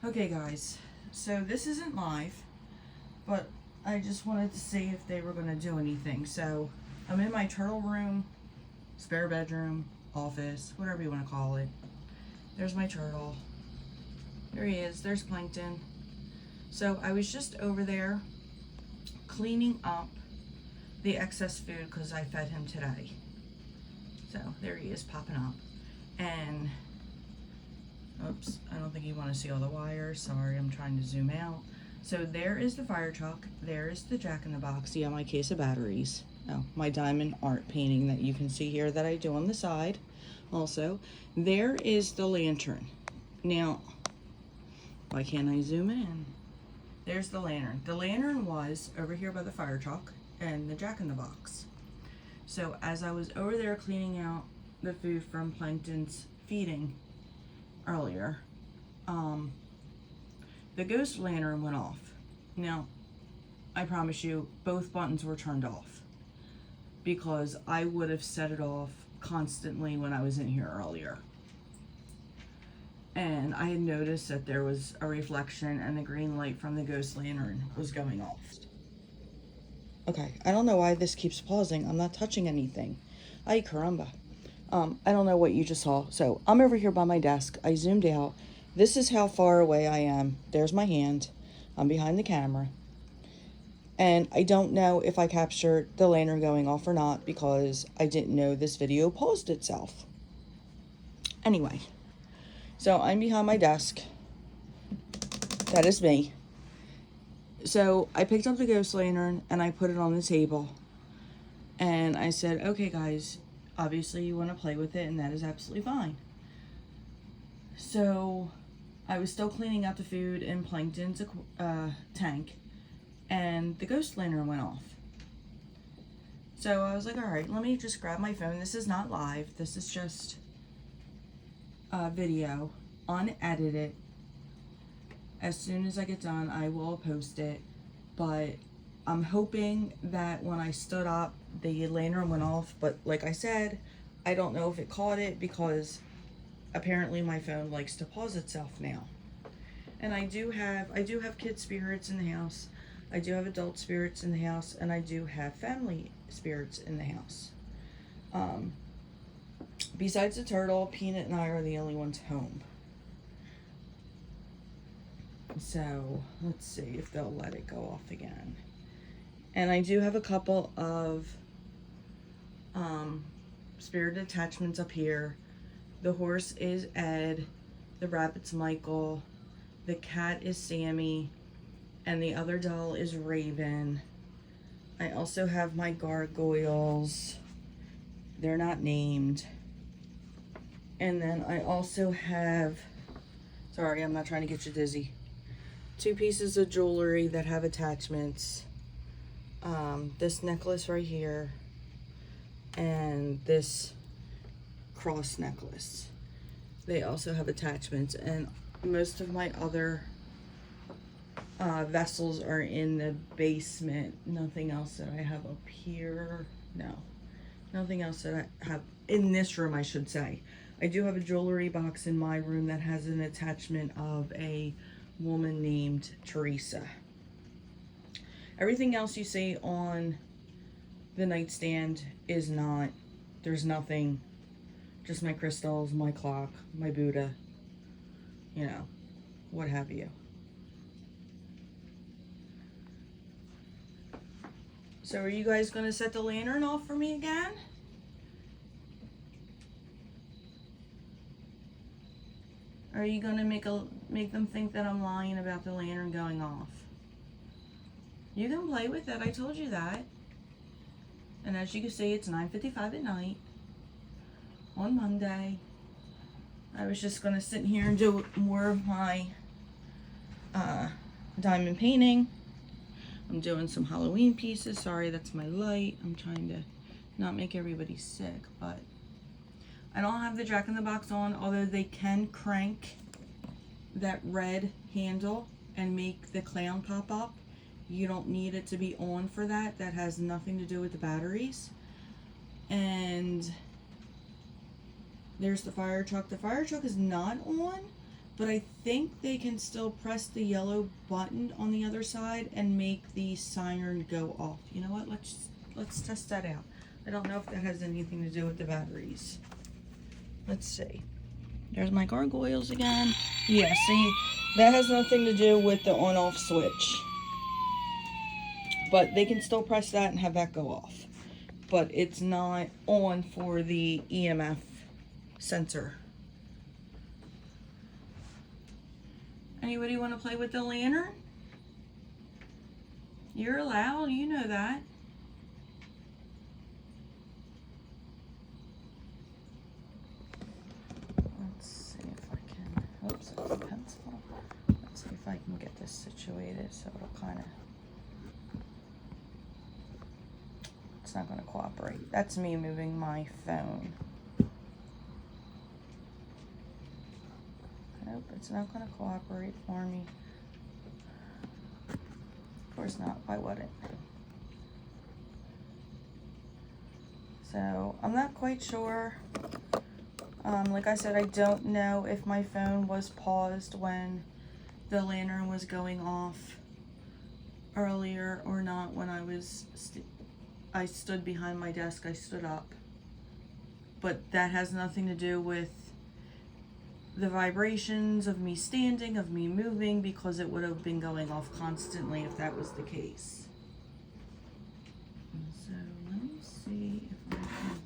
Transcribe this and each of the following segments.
Okay guys, so this isn't live, but I just wanted to see if they were going to do anything. So I'm in my turtle room, spare bedroom, office, whatever you want to call it. There's my turtle. There he is. There's Plankton. So I was just over there cleaning up the excess food because I fed him today. So there he is popping up. And oops, I don't think you want to see all the wires. Sorry, I'm trying to zoom out. So there is the fire truck. There is the Jack-in-the-Box. Yeah, my case of batteries. Oh, my diamond art painting that you can see here that I do on the side. Also, there is the lantern. Now, why can't I zoom in? There's the lantern. The lantern was over here by the fire truck and the Jack-in-the-Box. So as I was over there cleaning out the food from Plankton's feeding earlier, the ghost lantern went off. Now, I promise you, both buttons were turned off because I would have set it off constantly when I was in here earlier. And I had noticed that there was a reflection and the green light from the ghost lantern was going off. Okay, I don't know why this keeps pausing. I'm not touching anything. Ay caramba. I don't know what you just saw. So I'm over here by my desk. I zoomed out. This is how far away I am. There's my hand. I'm behind the camera. And I don't know if I captured the lantern going off or not because I didn't know this video paused itself. Anyway, so I'm behind my desk. That is me. So I picked up the ghost lantern and I put it on the table. And I said, okay guys, obviously you want to play with it and that is absolutely fine. So I was still cleaning out the food in Plankton's tank and the ghost lantern went off. So I was like, all right, let me just grab my phone. This is not live. This is just a video, unedited. As soon as I get done, I will post it. But I'm hoping that when I stood up, the lantern went off. But like I said, I don't know if it caught it because apparently my phone likes to pause itself now. And I do have kid spirits in the house. I do have adult spirits in the house, and I do have family spirits in the house. Besides the turtle, Peanut and I are the only ones home. So let's see if they'll let it go off again. And I do have a couple of spirit attachments up here. The horse is Ed, the rabbit's Michael, the cat is Sammy, and the other doll is Raven. I also have my gargoyles. They're not named. And then I also have, sorry, I'm not trying to get you dizzy, 2 pieces of jewelry that have attachments. This necklace right here and this cross necklace. They also have attachments, and most of my other vessels are in the basement. Nothing else that I have up here. No, nothing else that I have in this room, I should say. I do have a jewelry box in my room that has an attachment of a woman named Teresa. Everything else you see on the nightstand is not, there's nothing, just my crystals, my clock, my Buddha, you know, what have you. So are you guys going to set the lantern off for me again? Or are you going to make them think that I'm lying about the lantern going off? You can play with it. I told you that. And as you can see, it's 9:55 at night on Monday. I was just going to sit here and do more of my diamond painting. I'm doing some Halloween pieces. Sorry, that's my light. I'm trying to not make everybody sick, but I don't have the Jack-in-the-Box on, although they can crank that red handle and make the clown pop up. You don't need it to be on for that. That has nothing to do with the batteries. And there's the fire truck. The fire truck is not on, but I think they can still press the yellow button on the other side and make the siren go off. You know what? Let's test that out. I don't know if that has anything to do with the batteries. Let's see. There's my gargoyles again. Yeah, see, that has nothing to do with the on-off switch. But they can still press that and have that go off. But it's not on for the EMF sensor. Anybody want to play with the lantern? You're allowed, you know that. Let's see if I can, oops, it's a pencil. Let's see if I can get this situated so it'll kind of, it's not going to cooperate. That's me moving my phone. Nope, it's not going to cooperate for me. Of course not, why would it? So, I'm not quite sure. Like I said, I don't know if my phone was paused when the lantern was going off earlier or not when I stood behind my desk, I stood up. But that has nothing to do with the vibrations of me standing, of me moving, because it would have been going off constantly if that was the case. So let me see if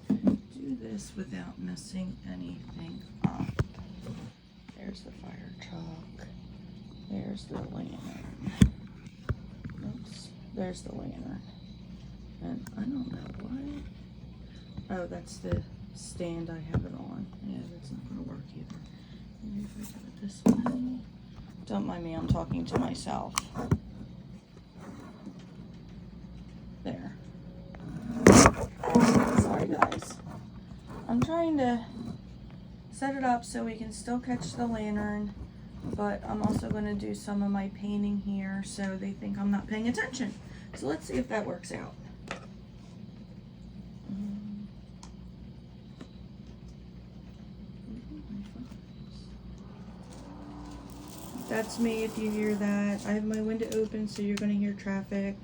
I can do this without messing anything up. There's the fire truck. There's the lantern. Oops, there's the lantern. And I don't know why. Oh, that's the stand I have it on. Yeah, that's not going to work either. Maybe if I do it this way. Don't mind me, I'm talking to myself. There. Sorry guys. I'm trying to set it up so we can still catch the lantern, but I'm also going to do some of my painting here so they think I'm not paying attention. So let's see if that works out. That's me if you hear that. I have my window open, so you're going to hear traffic.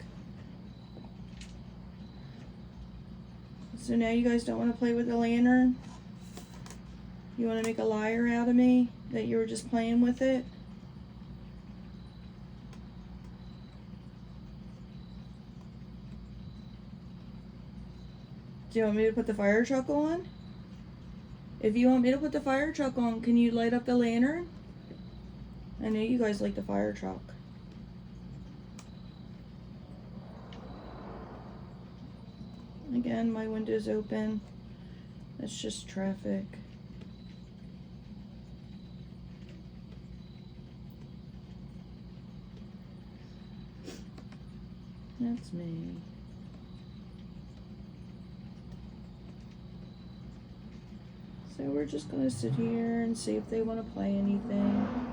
So now you guys don't want to play with the lantern? You want to make a liar out of me? That you were just playing with it? Do you want me to put the fire truck on? If you want me to put the fire truck on, can you light up the lantern? I know you guys like the fire truck. Again, my window's open. It's just traffic. That's me. So we're just gonna sit here and see if they want to play anything.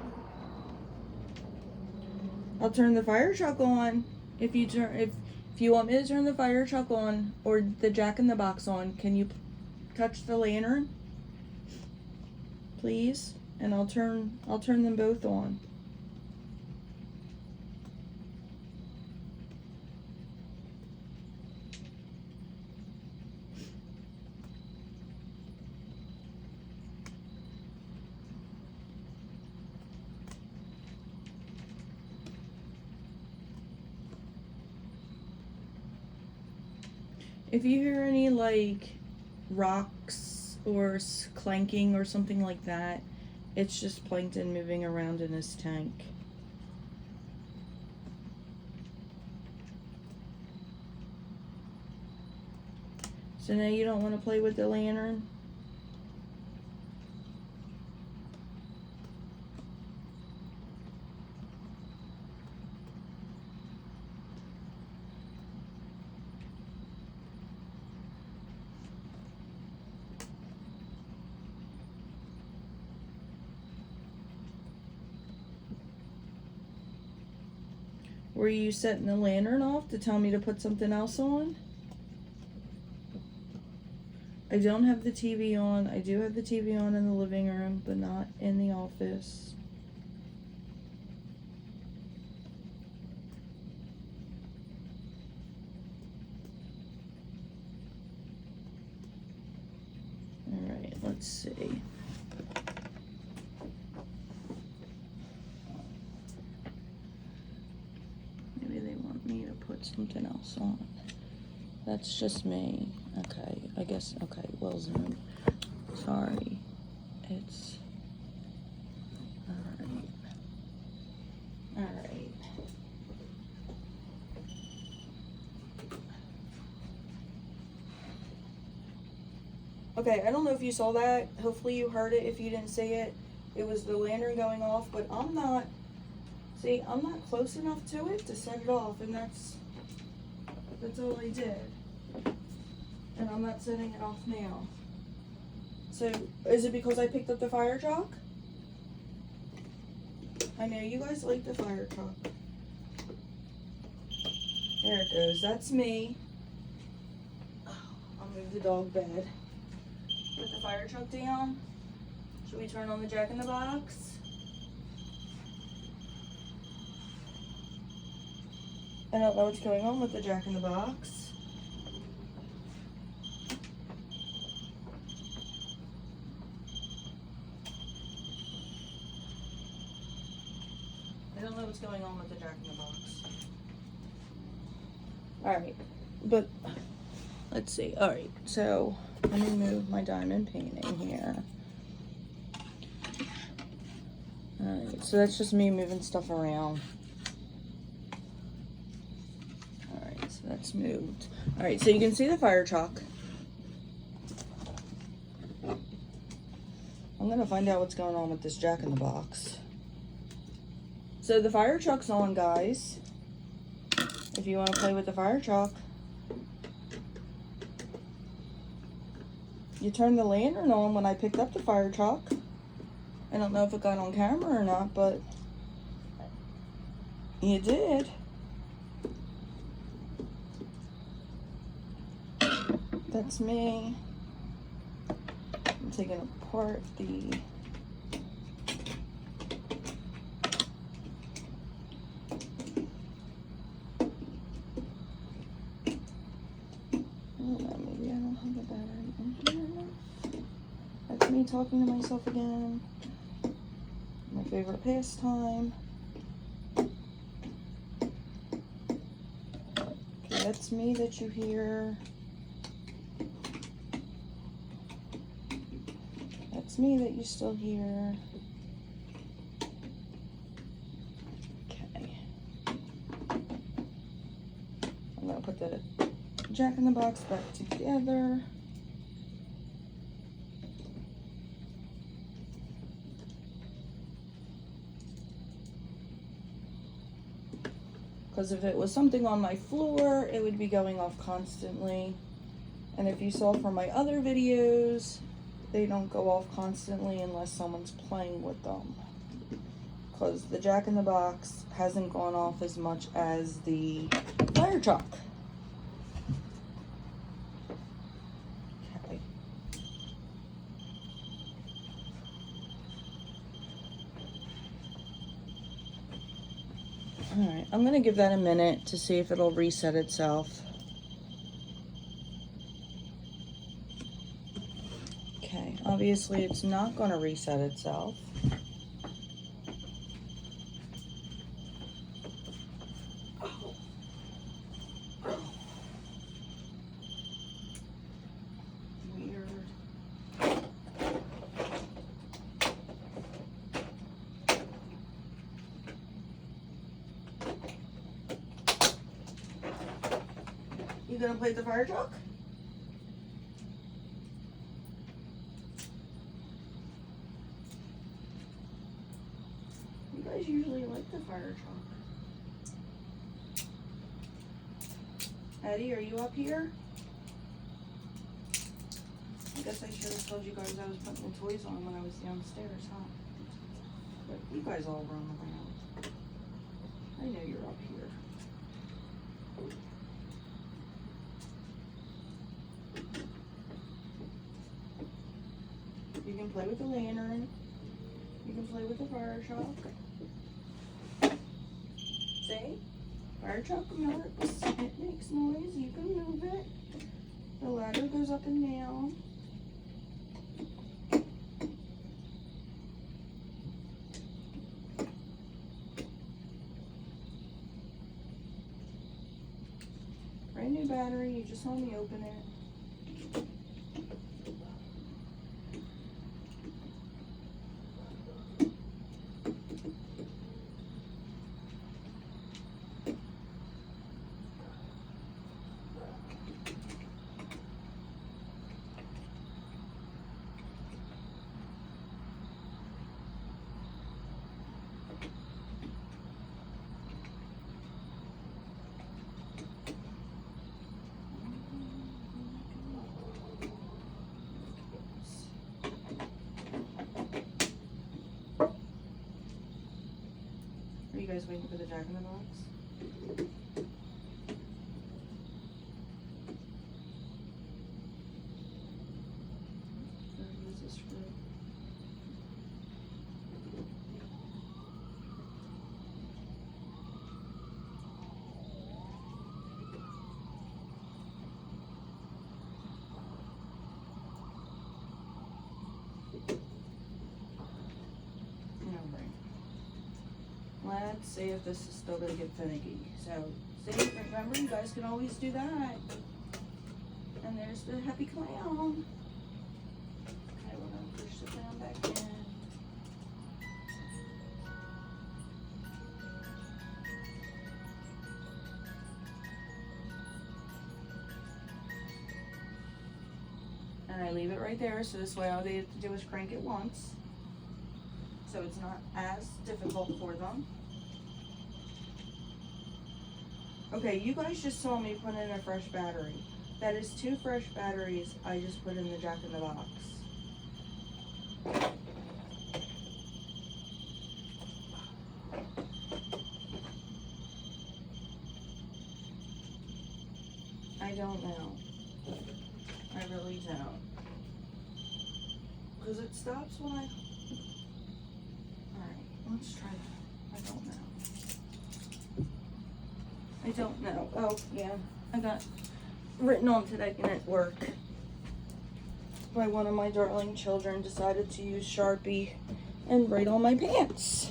I'll turn the fire truck on. If you want me to turn the fire truck on or the Jack in the Box on, can you touch the lantern, please? And I'll turn them both on. If you hear any like rocks or clanking or something like that, it's just plankton moving around in his tank. So now you don't want to play with the lantern? Were you setting the lantern off to tell me to put something else on? I don't have the TV on. I do have the TV on in the living room, but not in the office. let's see. Maybe they want me to put something else on. That's just me. Okay, I guess, okay, well zoomed. Sorry. It's, alright. Alright. Okay, I don't know if you saw that. Hopefully you heard it if you didn't see it. It was the lantern going off, but I'm not close enough to it to set it off, and that's all I did. And I'm not setting it off now. So, is it because I picked up the fire truck? I know you guys like the fire truck. There it goes. That's me. I'll move the dog bed. Put the fire truck down. Should we turn on the Jack in the Box? I don't know what's going on with the Jack in the Box. I don't know what's going on with the Jack in the Box. Alright, but let's see. Alright, so let me move my diamond painting here. Alright, so that's just me moving stuff around. Alright, so that's moved. Alright, so you can see the fire truck. I'm gonna find out what's going on with this Jack in the Box. So the fire truck's on, guys. If you want to play with the fire truck. You turned the lantern on when I picked up the fire truck. I don't know if it got on camera or not, but you did. That's me. I'm taking apart the maybe I don't have a battery in here. That's me talking to myself again. My favorite pastime. Okay, that's me that you hear. That's me that you still hear. Okay. I'm gonna put the Jack in the Box back together. Because if it was something on my floor, it would be going off constantly. And if you saw from my other videos, they don't go off constantly unless someone's playing with them. Because the Jack in the Box hasn't gone off as much as the fire truck. Okay. Alright, I'm going to give that a minute to see if it'll reset itself. Okay, obviously it's not going to reset itself. Weird. You gonna play the fire truck? You guys usually like the fire truck. Eddie, are you up here? I guess I should have told you guys I was putting the toys on when I was downstairs, huh? But you guys all run around. I know you're up here. You can play with the lantern. You can play with the fire truck. See? Fire truck works. It makes noise. You can move it. The ladder goes up and down. brand new battery. You just saw me open it. Are you guys waiting for the Jack in the Box? Where is this for? Let's see if this is still gonna get finicky. So, see, remember, you guys can always do that. And there's the happy clown. Okay, we're gonna push the clown back in. And I leave it right there, so this way all they have to do is crank it once. So it's not as difficult for them. Okay, you guys just saw me put in a fresh battery. That is 2 fresh batteries I just put in the Jack in the Box. I don't know. I really don't. Because it stops when I... Alright, let's try that. I don't know. I don't know. Oh, yeah. I got written on today at work by one of my darling children decided to use Sharpie and write on my pants.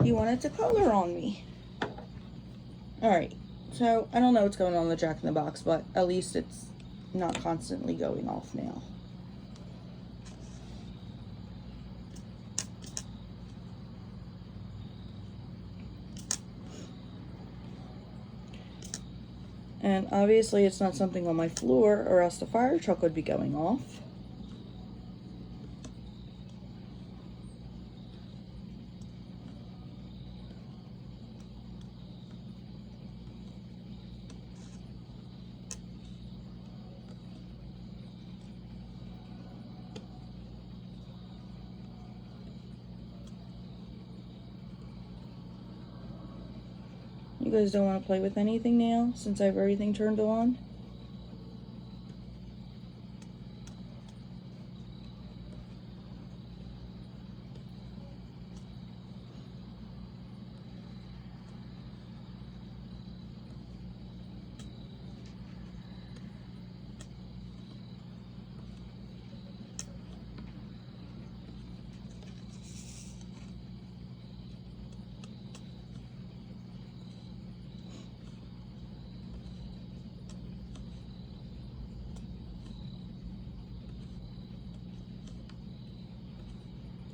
He wanted to color on me. Alright, so I don't know what's going on with the Jack in the Box, but at least it's not constantly going off now. And obviously it's not something on my floor or else the fire truck would be going off. You guys don't want to play with anything now since I have everything turned on?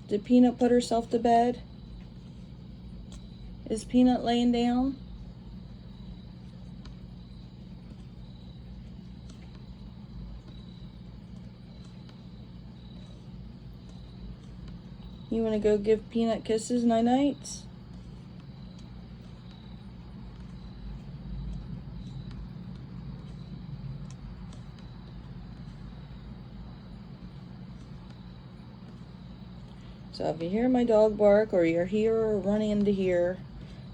Did Peanut put herself to bed? Is Peanut laying down? You want to go give Peanut kisses night-nights? So if you hear my dog bark or you're here or running into here,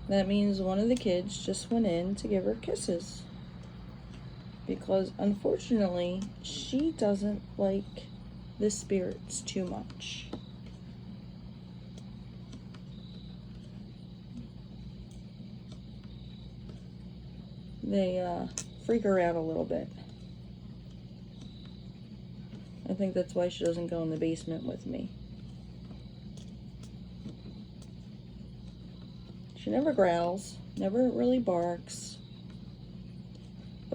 that means one of the kids just went in to give her kisses. Because unfortunately, she doesn't like the spirits too much. They freak her out a little bit. I think that's why she doesn't go in the basement with me. She never growls, never really barks.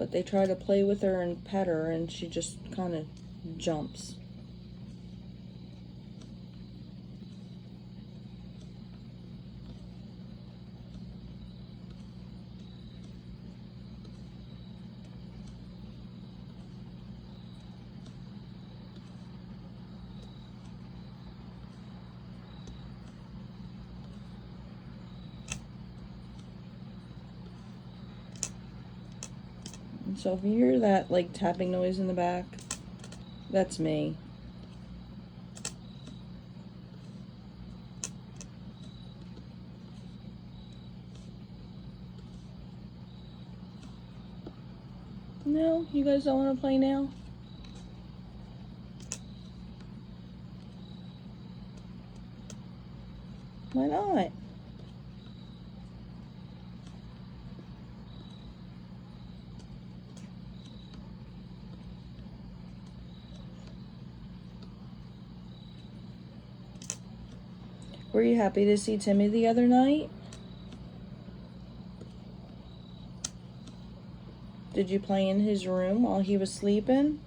But they try to play with her and pet her, and she just kind of jumps. So if you hear that like tapping noise in the back, that's me. No, you guys don't want to play now? Why not? Were you happy to see Timmy the other night? Did you play in his room while he was sleeping?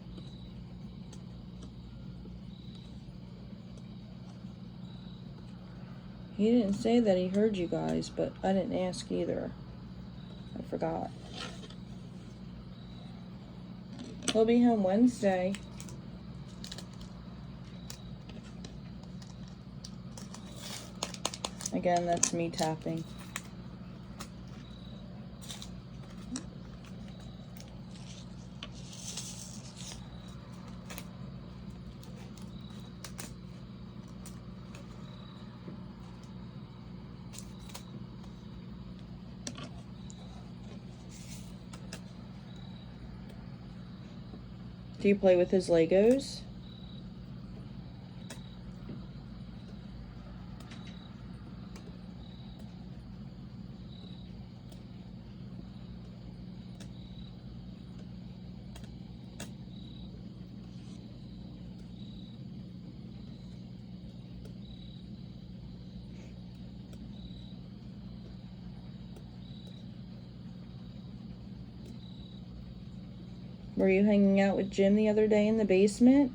He didn't say that he heard you guys, but I didn't ask either. I forgot. He'll be home Wednesday. Again, that's me tapping. Do you play with his Legos? Were you hanging out with Jim the other day in the basement?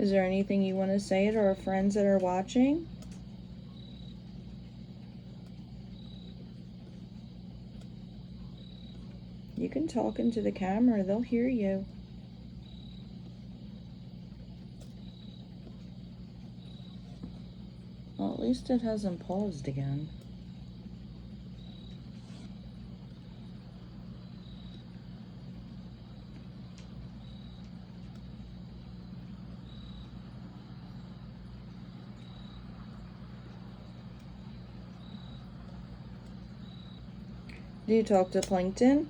Is there anything you want to say to our friends that are watching? You can talk into the camera, they'll hear you. Well, at least it hasn't paused again. Do you talk to Plankton?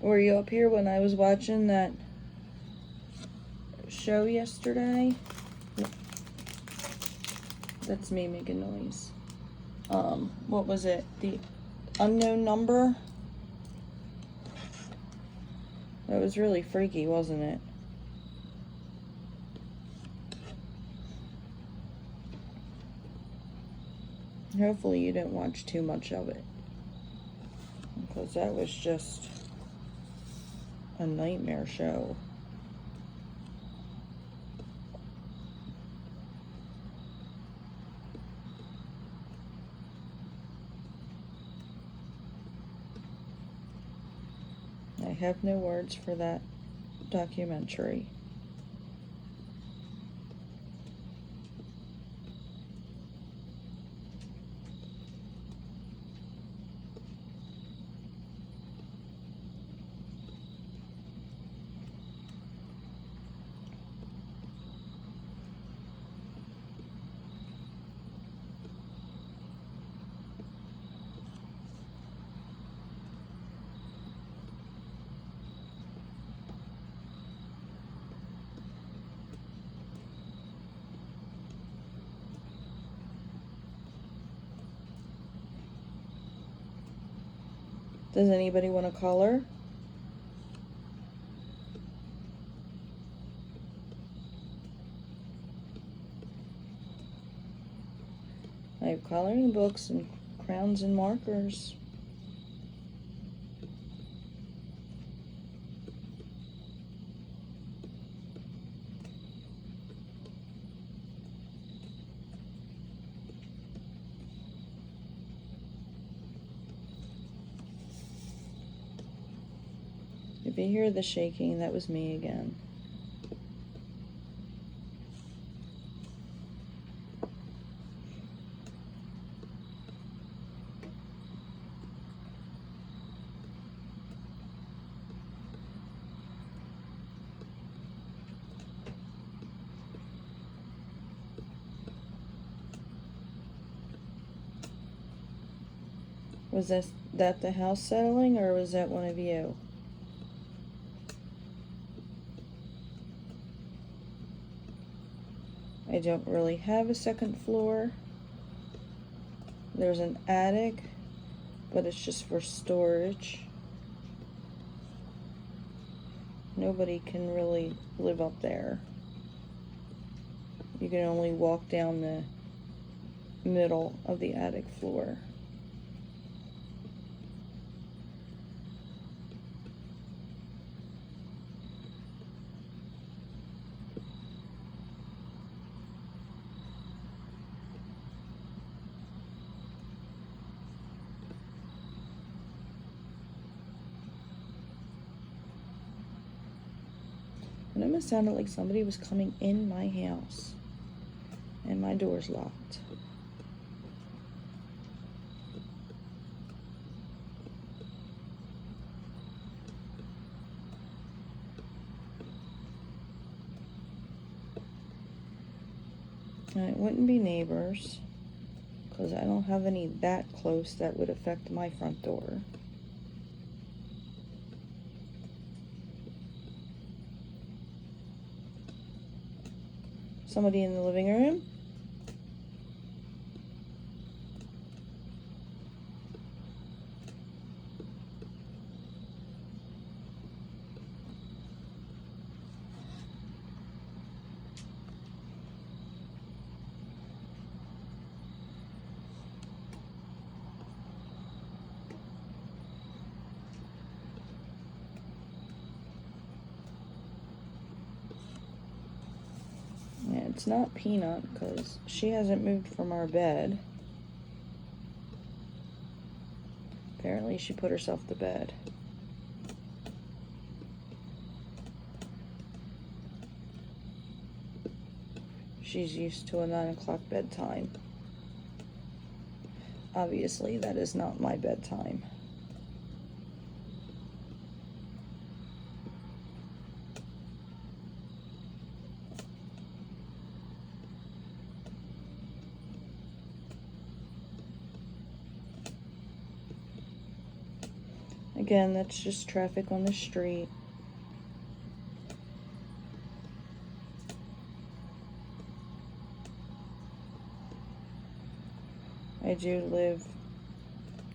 Were you up here when I was watching that show yesterday? That's me making noise. What was it? The Unknown Number? That was really freaky, wasn't it? Hopefully you didn't watch too much of it, because that was just a nightmare show. I have no words for that documentary. Does anybody want to color? I have coloring books and crayons and markers. If you hear the shaking, that was me again. Was that the house settling, or was that one of you? I don't really have a second floor. There's an attic, but it's just for storage. Nobody can really live up there. You can only walk down the middle of the attic floor. It almost sounded like somebody was coming in my house, and my door's locked. And it wouldn't be neighbors, because I don't have any that close that would affect my front door. Somebody in the living room? Yeah, it's not Peanut, because she hasn't moved from our bed. Apparently she put herself to bed. She's used to a 9 o'clock bedtime. Obviously, that is not my bedtime. Again, that's just traffic on the street. I do live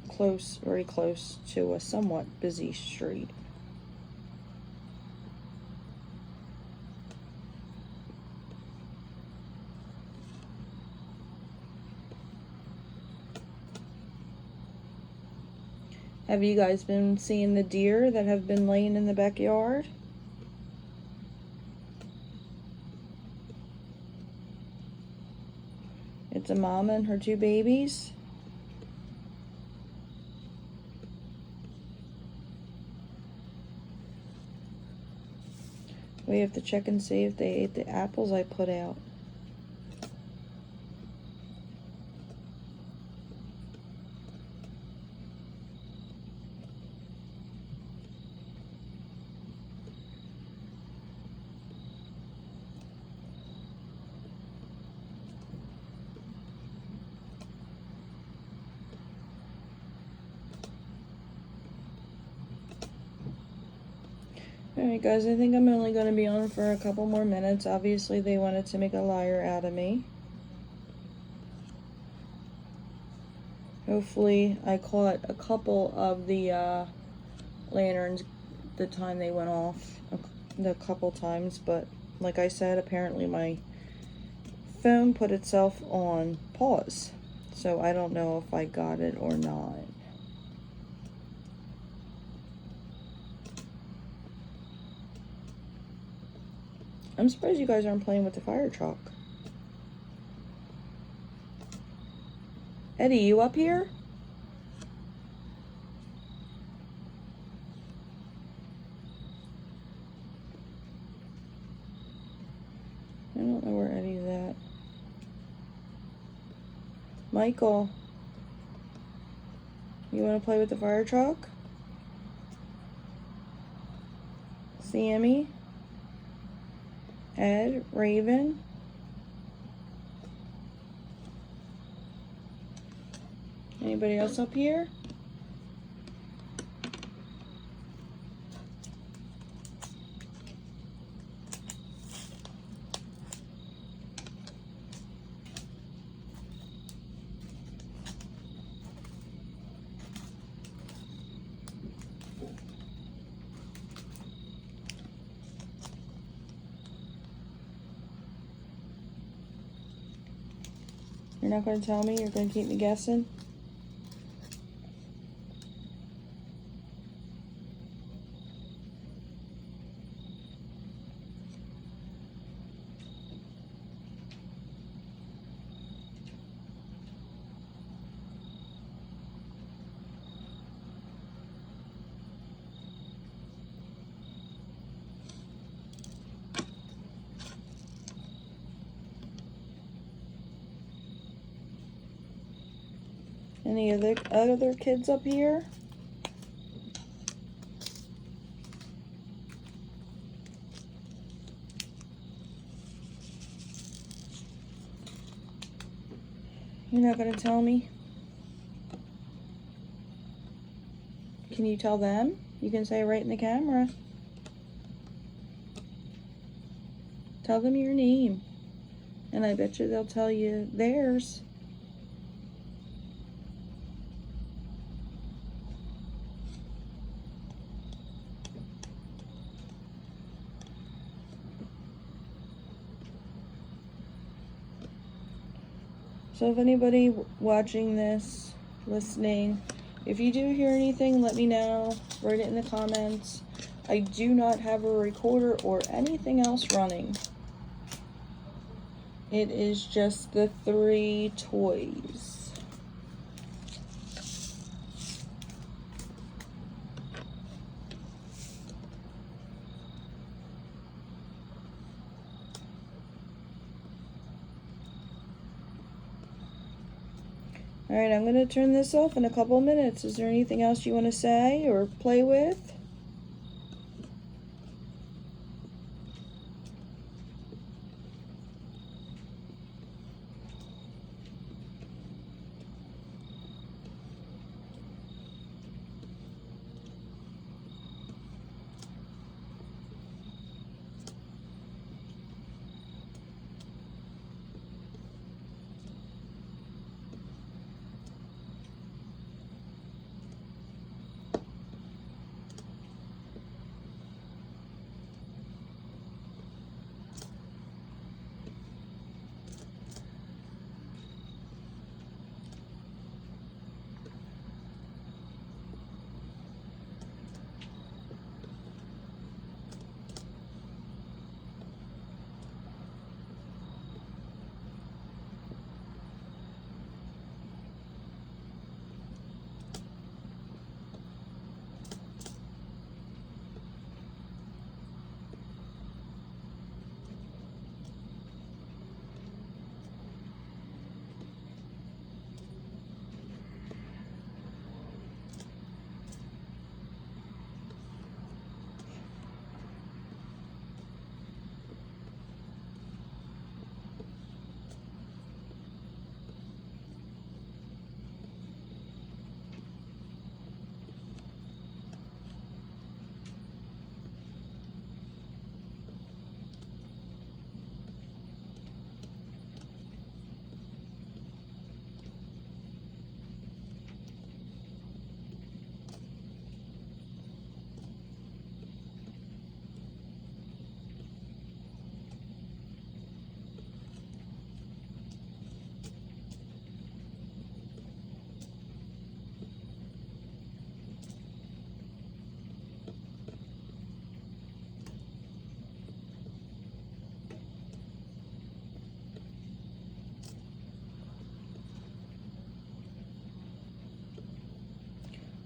close, very close to a somewhat busy street. Have you guys been seeing the deer that have been laying in the backyard? It's a mama and her 2 babies. We have to check and see if they ate the apples I put out. Alright guys, I think I'm only going to be on for a couple more minutes. Obviously they wanted to make a liar out of me. Hopefully I caught a couple of the lanterns the time they went off, a couple times, but like I said, apparently my phone put itself on pause, so I don't know if I got it or not. I'm surprised you guys aren't playing with the fire truck. Eddie, you up here? I don't know where Eddie's at. Michael, you want to play with the fire truck? Sammy? Ed? Raven? Anybody else up here? You're not going to tell me? You're going to keep me guessing? Any other kids up here? You're not going to tell me? Can you tell them? You can say right in the camera. Tell them your name. And I bet you they'll tell you theirs. So if anybody watching this, listening, if you do hear anything, let me know. Write it in the comments. I do not have a recorder or anything else running. It is just the 3 toys. Alright, I'm going to turn this off in a couple minutes. Is there anything else you want to say or play with?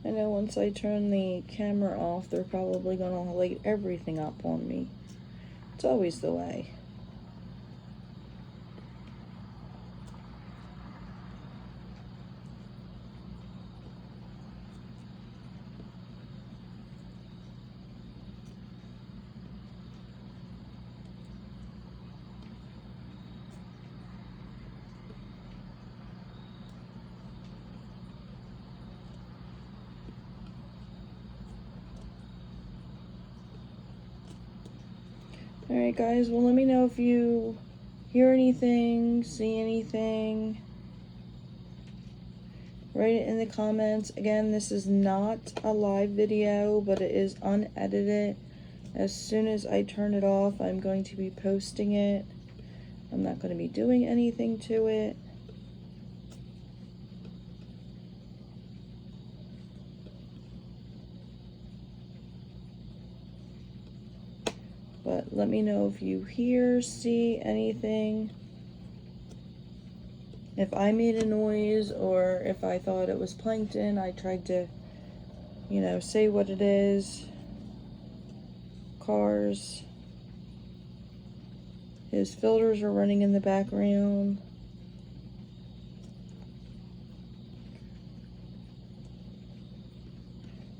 I know once I turn the camera off, they're probably going to light everything up on me. It's always the way. Alright guys, well let me know if you hear anything, see anything. Write it in the comments. Again, this is not a live video, but it is unedited. As soon as I turn it off, I'm going to be posting it. I'm not going to be doing anything to it. But let me know if you hear, see anything. If I made a noise or if I thought it was plankton, I tried to, you know, say what it is. Cars. His filters are running in the background.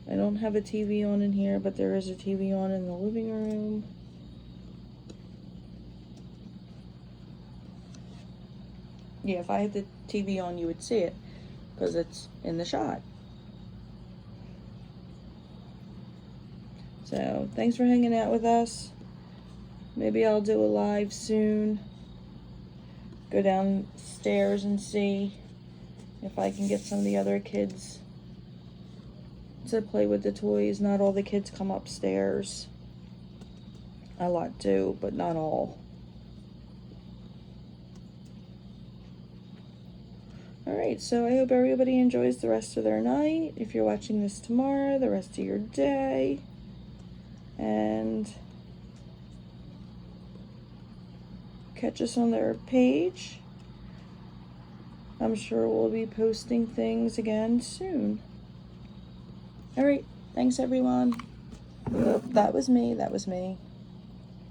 I don't have a TV on in here, but there is a TV on in the living room. Yeah, if I had the TV on, you would see it because it's in the shot. So, thanks for hanging out with us. Maybe I'll do a live soon. Go downstairs and see if I can get some of the other kids to play with the toys. Not all the kids come upstairs. A lot do, but not all. Alright, so I hope everybody enjoys the rest of their night. If you're watching this tomorrow, the rest of your day. And catch us on their page. I'm sure we'll be posting things again soon. Alright, thanks everyone. That was me.